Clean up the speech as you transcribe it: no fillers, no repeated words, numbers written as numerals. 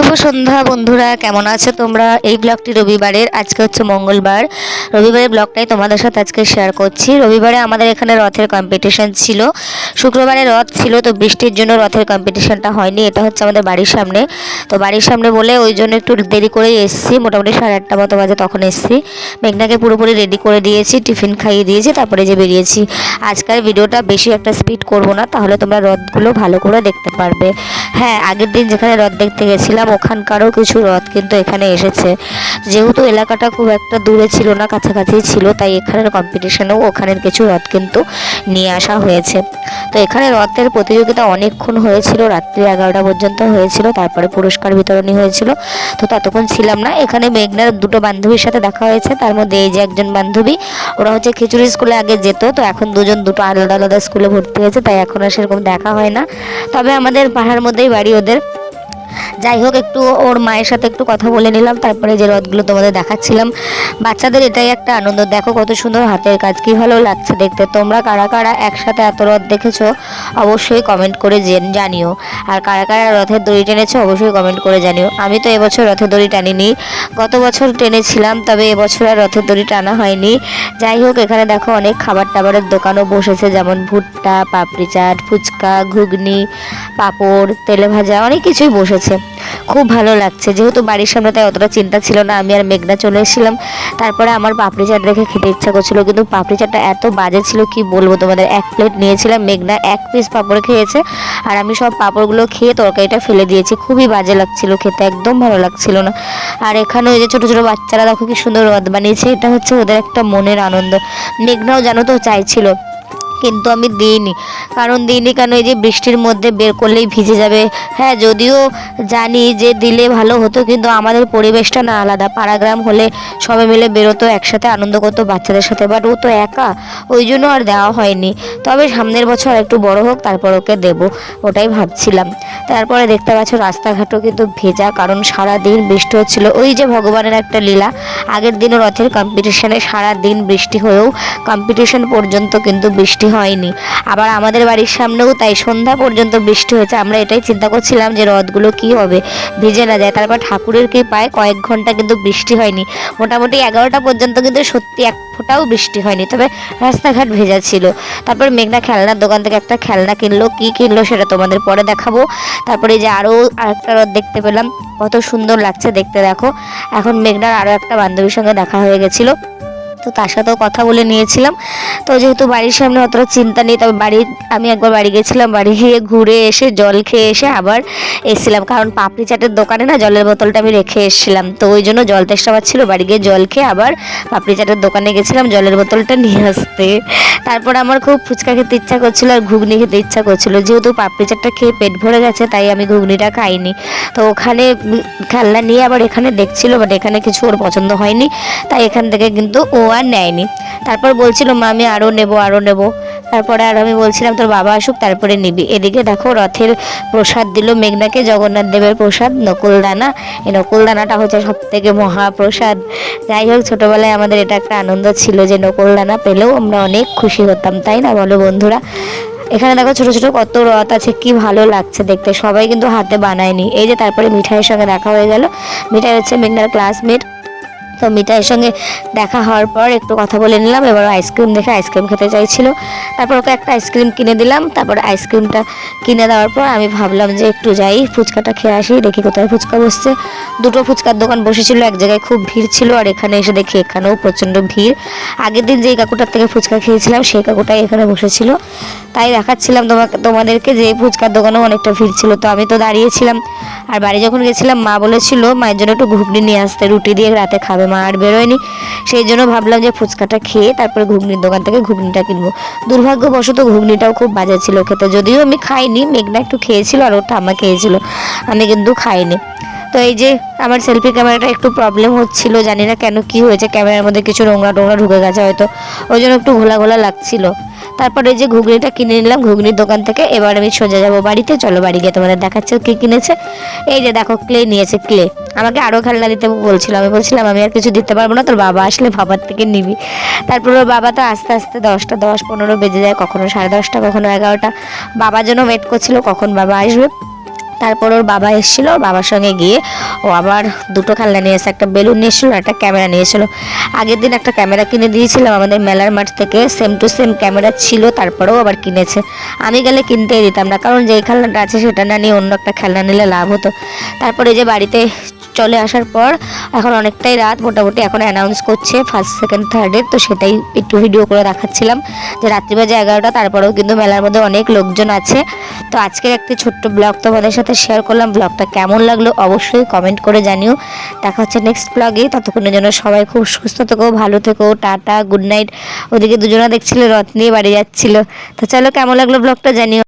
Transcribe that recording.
শুভ সন্ধ্যা বন্ধুরা, কেমন আছো তোমরা? এই ব্লগটি রবিবারের, আজকে হচ্ছে মঙ্গলবার। রবিবারের ব্লগটাই তোমাদের সাথে আজকে শেয়ার করছি। রবিবারে আমাদের এখানে রথের কম্পিটিশন ছিল। শুক্রবারে রথ ছিল, তো বৃষ্টির জন্য রথের কম্পিটিশনটা হয়নি। এটা হচ্ছে আমাদের বাড়ির সামনে, তো বাড়ির সামনে বলে ওই জন্য একটু দেরি করেই এসেছি। মোটামুটি 8:30 মতো বাজে তখন এসেছি। মেঘনাকে পুরোপুরি রেডি করে দিয়েছি, টিফিন খাইয়ে দিয়েছি, তারপরে যে বেরিয়েছি। আজকের ভিডিওটা বেশি একটা স্পিড করব না, তাহলে তোমরা রথগুলো ভালো করে দেখতে পারবে। হ্যাঁ, আগের দিন যেখানে রথ দেখতে গেছিলাম ওখানকারও কিছু রথ কিন্তু এখানে এসেছে। যেহেতু এলাকাটা খুব একটা দূরে ছিল না, কাছাকাছি ছিল, তাই এখানের কম্পিটিশনেও ওখানের কিছু রথ কিন্তু নিয়ে আসা হয়েছে। তো এখানে রথের প্রতিযোগিতা অনেকক্ষণ হয়েছিল, রাত্রি 11টা পর্যন্ত হয়েছিল। তারপরে পুরস্কার বিতরণী হয়েছিল, তো ততক্ষণ ছিলাম না। এখানে মেঘনার দুটো বান্ধবীর সাথে দেখা হয়েছে। তার মধ্যে এই যে একজন বান্ধবী, ওরা হচ্ছে খিচুড়ি স্কুলে আগে যেত, তো এখন দুটো আলাদা আলাদা স্কুলে ভর্তি হয়েছে, তাই এখন আর সেরকম দেখা হয় না। তবে আমাদের পাড়ার মধ্যেই বাড়ি ওদের। যাই হোক, একটু ওর মায়ের সাথে একটু কথা বলে নিলাম, তারপরে যে রথগুলো তোমাদের দেখাচ্ছিলাম। বাচ্চাদের এটাই একটা আনন্দ, দেখো কত সুন্দর হাতের কাজ, কি ভালো লাগছে দেখতে। তোমরা কারা কারা একসাথে এত রথ দেখেছো অবশ্যই কমেন্ট করে জানিও। আর কারা কারা রথের দড়ি টেনেছো অবশ্যই কমেন্ট করে জানিও। আমি তো এবছর রথের দড়ি টানিনি, গত বছর টেনেছিলাম, তবে এবছর আর রথের দড়ি টানা হয়নি। যাই হোক, এখানে দেখো অনেক খাবার টাবারের দোকানও বসেছে, যেমন ভুট্টা, পাপড়ি চাট, ফুচকা, ঘুগনি, পাঁপড়, তেলে ভাজা, অনেক কিছুই বসেছে। খুব ভালো লাগছে, যেহেতু বাড়ির সামনে তাই অতটা চিন্তা ছিল না। আমি আর মেঘনা চলে এসেছিলাম। তারপরে আমার পাপড়ি চাট দেখে খেতে ইচ্ছা করছিল, কিন্তু পাপড়ি চাটটা এত বাজে ছিল কি বলবো তোমাদের। 1 প্লেট নিয়েছিলাম, মেঘনা 1 পিস পাঁপড় খেয়েছে, আর আমি সব পাঁপড়গুলো খেয়ে তরকারিটা ফেলে দিয়েছি। খুবই বাজে লাগছিল খেতে, একদম ভালো লাগছিল না। আর এখানে ওই যে ছোটো ছোটো বাচ্চারা দেখো কি সুন্দর রথ বানিয়েছে, এটা হচ্ছে ওদের একটা মনের আনন্দ। মেঘনাও জানো তো চাইছিল, কিন্তু আমি দিইনি। কারণ এই যে বৃষ্টির মধ্যে বের করলেই ভিজে যাবে। হ্যাঁ, যদিও জানি যে দিলে ভালো হতো, কিন্তু আমাদের পরিবেশটা না আলাদা। পাড়াগ্রাম হলে সবাই মিলে বেরোতো, একসাথে আনন্দ করতো বাচ্চাদের সাথে, বাট ও তো একা, ওই জন্য আর দেওয়া হয়নি। তবে সামনের বছর একটু বড় হোক, তারপর ওকে দেবো, ওটাই ভাবছিলাম। তারপরে দেখতে পাচ্ছ রাস্তাঘাটও কিন্তু ভেজা, কারণ সারাদিন বৃষ্টি হচ্ছিল। ওই যে ভগবানের একটা লীলা, আগের দিনও রথের কম্পিটিশনে সারাদিন বৃষ্টি হয়েও কম্পিটিশন পর্যন্ত কিন্তু বৃষ্টি হয়নি। আবার আমাদের বাড়ির সামনেও তাই সন্ধ্যা পর্যন্ত বৃষ্টি হয়েছে। আমরা এটাই চিন্তা করছিলাম যে রথগুলো কি হবে, ভিজে না যায়। তারপর ঠাকুরের কৃপায় কয়েক ঘন্টা কিন্তু বৃষ্টি হয়নি। মোটামুটি 11টা পর্যন্ত কিন্তু সত্যি এক ফোঁটাও বৃষ্টি হয়নি, তবে রাস্তাঘাট ভেজা ছিল। তারপর মেঘনা খেলনার দোকান থেকে একটা খেলনা কিনলো, কি কিনলো সেটা তোমাদের পরে দেখাবো। তারপরে যে আরও আরেকটা রথ দেখতে পেলাম, কত সুন্দর লাগছে দেখতে। দেখো, এখন মেঘনার আরও একটা বান্ধবীর সঙ্গে দেখা হয়ে গেছিলো, তো তার সাথেও কথা বলে নিয়েছিলাম। তো যেহেতু বাড়ির সামনে অতটা চিন্তা নেই, তবে আমি একবার বাড়ি গেছিলাম, বাড়ি গিয়ে ঘুরে এসে জল খেয়ে এসে আবার এসেছিলাম, কারণ পাপড়ি চাটের দোকানে না জলের বোতলটা আমি রেখে এসেছিলাম, তো ওই জন্য জল তেষ্টা পাচ্ছিল। বাড়ি গিয়ে জল খেয়ে আবার পাপড়ি চাটের দোকানে গেছিলাম জলের বোতলটা নিয়ে আসতে। তারপর আমার খুব ফুচকা খেতে ইচ্ছা করছিল আর ঘুগনি খেতে ইচ্ছা করছিল। যেহেতু পাপড়ি চাটটা খেয়ে পেট ভরে গেছে, তাই আমি ঘুগনিটা খাইনি। তো ওখানে খেলনা নিয়ে আবার এখানে দেখছিল, বাট এখানে কিছু ওর পছন্দ হয়নি, তাই এখান থেকে কিন্তু ও আর নেয়নি। তারপর বলছিল মা আমি আরও নেবো। তারপরে আর আমি বলছিলাম তোর বাবা আসুক তারপরে নিবি। এদিকে দেখো রথের প্রসাদ দিল মেঘনাকে, জগন্নাথ দেবের প্রসাদ নকুলদানা। এই নকুলদানাটা হচ্ছে সব থেকে মহাপ্রসাদ। যাই হোক, ছোটোবেলায় আমাদের এটা একটা আনন্দ ছিল যে নকুলদানা পেলেও আমরা অনেক খুশি হতাম, তাই না বলো বন্ধুরা? এখানে দেখো ছোটো ছোটো কত রথ আছে, কি ভালো লাগছে দেখতে। সবাই কিন্তু হাতে বানায়নি। এই যে তারপরে মিঠাইয়ের সঙ্গে দেখা হয়ে গেল। মিঠাই হচ্ছে মেঘনার ক্লাসমেট, তো মিঠাইয়ের সঙ্গে দেখা হওয়ার পর একটু কথা বলে নিলাম। এবার আইসক্রিম দেখে আইসক্রিম খেতে চাইছিল, তারপর ওকে একটা আইসক্রিম কিনে দিলাম। তারপর আইসক্রিমটা কিনে দেওয়ার পর আমি ভাবলাম যে একটু যাই ফুচকাটা খেয়ে আসি, দেখি কোথায় ফুচকা বসছে। দুটো ফুচকার দোকান বসেছিল, এক জায়গায় খুব ভিড় ছিল, আর এখানে এসে দেখি এখানেও প্রচণ্ড ভিড়। আগের দিন যেই কাকুটার থেকে ফুচকা খেয়েছিলাম সেই কাকুটাই এখানে বসেছিল, তাই দেখাচ্ছিলাম তোমাদেরকে যে ফুচকার দোকানেও অনেকটা ভিড় ছিল। তো আমি তো দাঁড়িয়েছিলাম, আর বাড়ি যখন গেছিলাম মা বলেছিল মায়ের জন্য একটু ঘুগনি নিয়ে আসতে, রুটি দিয়ে রাতে খাবে। মা আর বেরোয়নি, সেই জন্য ভাবলাম যে ফুচকাটা খেয়ে তারপরে ঘুগনির দোকান থেকে ঘুগনিটা কিনবো। দুর্ভাগ্যবশত ঘুগনিটাও খুব বাজে ছিল খেতে, যদিও আমি খাইনি, মেঘনা একটু খেয়েছিল আর ওর ঠাম্মা খেয়েছিল, আমি কিন্তু খাইনি। তো এই যে আমার সেলফি ক্যামেরাটা একটু প্রবলেম হচ্ছিল, জানি না কেন কি হয়েছে, ক্যামেরার মধ্যে কিছু নোংরা টোংরা ঢুকে গেছে হয়তো, ওই জন্য একটু ঘোলা ঘোলা লাগছিল। তারপরে এই যে ঘুগনিটা কিনে নিলাম ঘুগনির দোকান থেকে। এবার আমি সোজা যাবো বাড়িতে, চলো বাড়ি গিয়ে তোমাদের দেখাচ্ছে কি কিনেছে। এই যে দেখো ক্লে নিয়েছে, ক্লে। আমাকে আরও খেলনা দিতে বলছিল, আমি বলছিলাম আমি আর কিছু দিতে পারবো না, তোর বাবা আসলে বাবার থেকে নিবি। তারপর ওর বাবা তো আস্তে আস্তে 10টা 10-15 বেজে যায়, কখনো 10:30, কখনো 11টা। বাবার জন্য ওয়েট করছিল কখন বাবা আসবে। তারপর ওর বাবা এসেছিল, ওর বাবার সঙ্গে গিয়ে ও আবার দুটো খেলনা নিয়ে এসে, একটা বেলুন নিয়ে এসেছিলো, একটা ক্যামেরা নিয়ে এসেছিলো। আগের দিন একটা ক্যামেরা কিনে দিয়েছিলাম আমাদের মেলার মাঠ থেকে, সেম টু সেম ক্যামেরা ছিল, তারপরেও আবার কিনেছে। আমি গেলে কিনতেই দিতাম না, কারণ যেই খেলনাটা আছে সেটা না নিয়ে অন্য একটা খেলনা নিলে লাভ হতো। তারপরে যে বাড়িতে চলে আসার পর এখন অনেকটাই রাত, মোটামুটি এখন অ্যানাউন্স করছে ফার্স্ট সেকেন্ড থার্ডের, তো সেটাই একটু ভিডিও করে দেখাচ্ছিলাম যে রাত্রি বাজে 11টা, তারপরেও কিন্তু মেলার মধ্যে অনেক লোকজন আছে। তো আজকের একটি ছোট্ট ব্লগ তোমাদের সাথে শেয়ার করলাম। ব্লগটা কেমন লাগলো অবশ্যই কমেন্ট করে জানিও। দেখা হচ্ছে নেক্সট ব্লগে, ততক্ষণের জন্য সবাই খুব সুস্থ থেকো, ভালো থেকো, টাটা, গুড নাইট। ওদিকে দুজনা দেখছিল রথ নিয়ে বাড়ি যাচ্ছিল। তো চলো, কেমন লাগলো ব্লগটা জানিও।